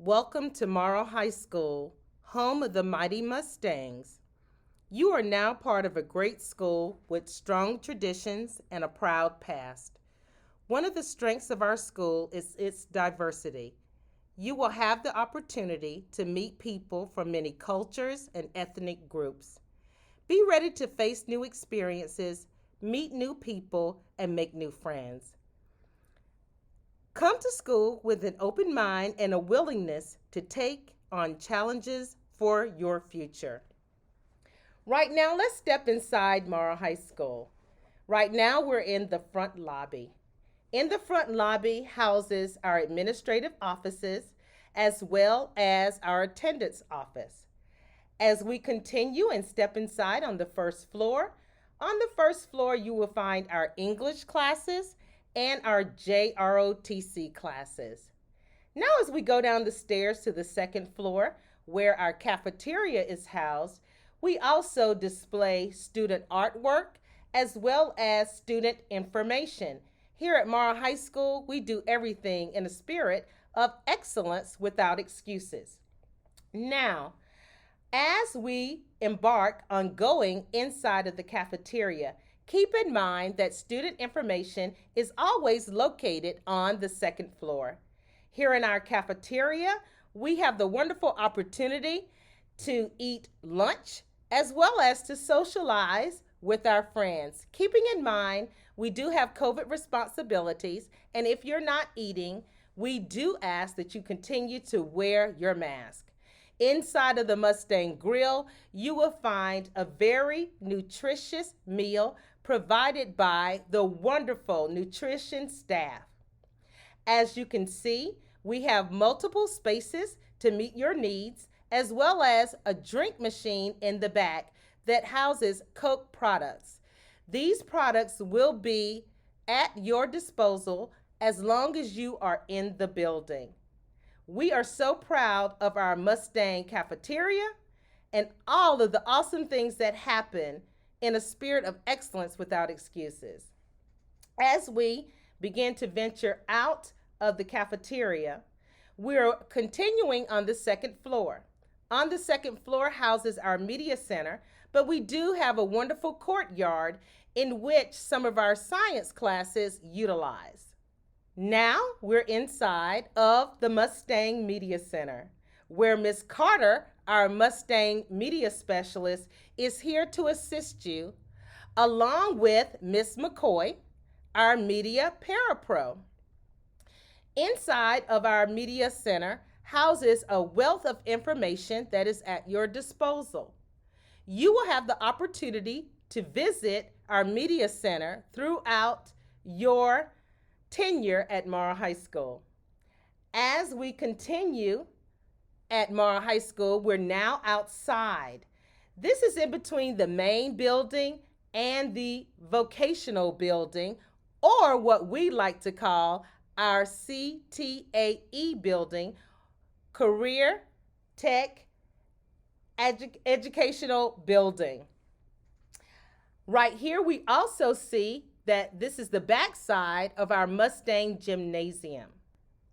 Welcome to Morrow High School, home of the Mighty Mustangs. You are now part of a great school with strong traditions and a proud past. One of the strengths of our school is its diversity. You will have the opportunity to meet people from many cultures and ethnic groups. Be ready to face new experiences, meet new people, and make new friends. Come to school with an open mind and a willingness to take on challenges for your future. Right now, let's step inside Morrow High School. Right now, we're in the front lobby. In the front lobby houses our administrative offices as well as our attendance office. As we continue and step inside on the first floor you will find our English classes and our JROTC classes. Now, as we go down the stairs to the second floor, where our cafeteria is housed, we also display student artwork as well as student information. Here at Morrow High School, we do everything in a spirit of excellence without excuses. Now, as we embark on going inside of the cafeteria, keep in mind that student information is always located on the second floor. Here in our cafeteria, we have the wonderful opportunity to eat lunch as well as to socialize with our friends. Keeping in mind, we do have COVID responsibilities, and if you're not eating, we do ask that you continue to wear your mask. Inside of the Mustang Grill, you will find a very nutritious meal provided by the wonderful nutrition staff. As you can see, we have multiple spaces to meet your needs, as well as a drink machine in the back that houses Coke products. These products will be at your disposal as long as you are in the building. We are so proud of our Mustang cafeteria and all of the awesome things that happen in a spirit of excellence without excuses. As we begin to venture out of the cafeteria, we're continuing on the second floor. On the second floor houses our media center, but we do have a wonderful courtyard in which some of our science classes utilize. Now we're inside of the Mustang Media Center, where Miss Carter, our Mustang Media Specialist, is here to assist you, along with Miss McCoy, our Media Parapro. Inside of our Media Center houses a wealth of information that is at your disposal. You will have the opportunity to visit our Media Center throughout your tenure at Morrow High School. As we continue at Morrow High School, we're now outside. This is in between the main building and the vocational building, or what we like to call our CTAE building, Career Tech Educational Building. Right here, we also see that this is the backside of our Mustang Gymnasium.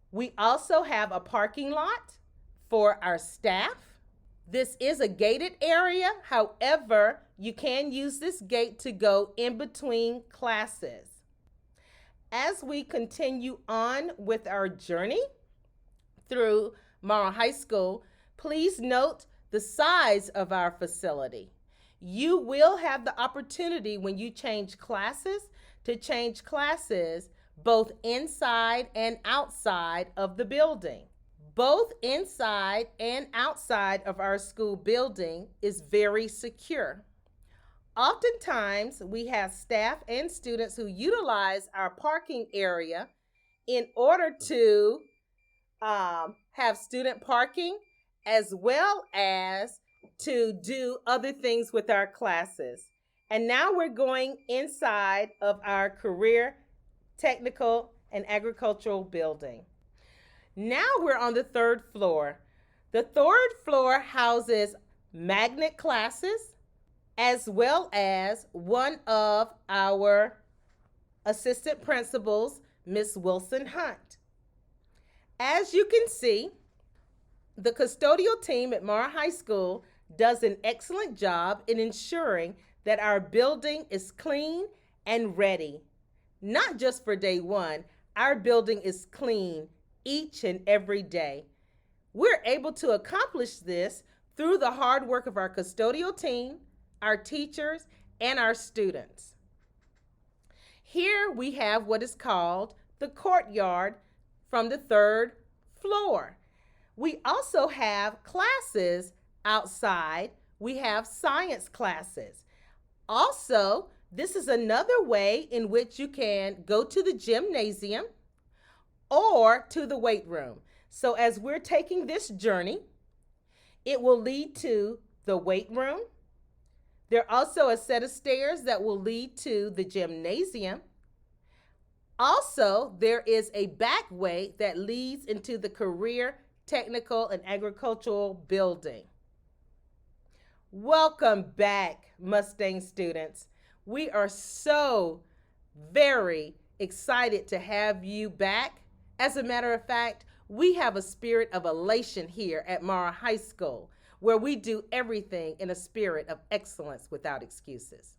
We also have a parking lot for our staff. This is a gated area. However, you can use this gate to go in between classes. As we continue on with our journey through Morrow High School, please note the size of our facility. You will have the opportunity when you change classes to change classes both inside and outside of the building. Both inside and outside of our school building is very secure. Oftentimes, we have staff and students who utilize our parking area in order to have student parking as well as to do other things with our classes. And now we're going inside of our Career Technical and Agricultural Building. Now we're on the third floor. The third floor houses magnet classes as well as one of our assistant principals, Miss Wilson Hunt. As you can see, The custodial team at Mara High School does an excellent job in ensuring that our building is clean and ready. Not just for day one, our building is clean each and every day. We're able to accomplish this through the hard work of our custodial team, our teachers, and our students. Here we have what is called the courtyard from the third floor. We also have classes outside. We have science classes. Also, this is another way in which you can go to the gymnasium or to the weight room. So as we're taking this journey, it will lead to the weight room. There are also a set of stairs that will lead to the gymnasium. Also, there is a back way that leads into the career, technical, and agricultural building. Welcome back, Mustang students. We are so very excited to have you back. As a matter of fact, we have a spirit of elation here at Mara High School, where we do everything in a spirit of excellence without excuses.